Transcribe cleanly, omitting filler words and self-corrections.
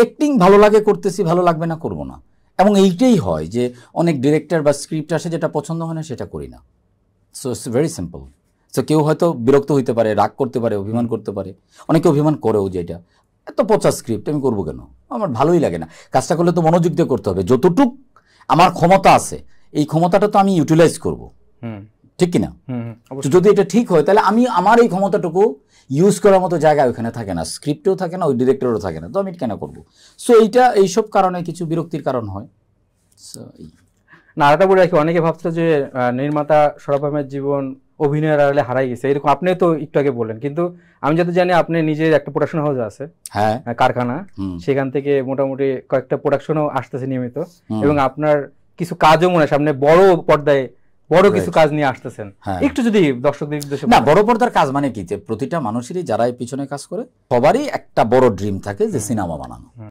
Acting ভালো লাগে করতেছি, ভালো লাগবে না করব না। এবং এইটাই হয় যে অনেক ডিরেক্টর বা স্ক্রিপ্ট আসে যেটা পছন্দ হয় না সেটা করি না। So it's very simple. So কেউ হয়তো বিরক্ত হইতে পারে, রাগ করতে পারে, অভিমান করতে পারে, অনেকে অভিমান করেও যে এটা এত পচা স্ক্রিপ্ট আমি করবো কেন, আমার ভালোই লাগে না। কাজটা করলে তো মনোযোগ দিয়ে করতে হবে, যতটুক আমার ক্ষমতা আছে এই ক্ষমতাটা তো আমি ইউটিলাইজ করব, ঠিক কিনা? যদি এটা ঠিক হয় তাহলে আমি আমার এই ক্ষমতাটুকু ইউজ করার মতো জায়গা ওখানে থাকে না, স্ক্রিপ্টেও থাকে না, ওই ডিরেক্টরেও থাকে না, তো আমি কেন করবো? সো এইসব কারণে কিছু বিরক্তির কারণ হয়। না, আরেকটা বলে রাখি, অনেকে ভাবছে যে নির্মাতা শরাফ আহমেদ জীবন অভিনয়ের আড়ালে হারাই গেছে, এরকম আপনিও তো একটু আগে বললেন, কিন্তু আমি যত জানি আপনি নিজের একটা প্রোডাকশন হাউস আছে, হ্যাঁ, কারখানা, সেখান থেকে মোটামুটি কয়েকটা প্রোডাকশনও আসতেছে নিয়মিত, এবং আপনার কিছু কাজও মনে হয় সামনে বড় পর্দায় বড় কিছু কাজ নিয়ে আসতেছেন। একটু যদি দর্শকদের উদ্দেশ্যে। না, বড় পর্দার কাজ মানে কি, যে প্রতিটা মানুষেরই যারা পিছনে কাজ করে সবারই একটা বড় ড্রিম থাকে যে সিনেমা বানানো।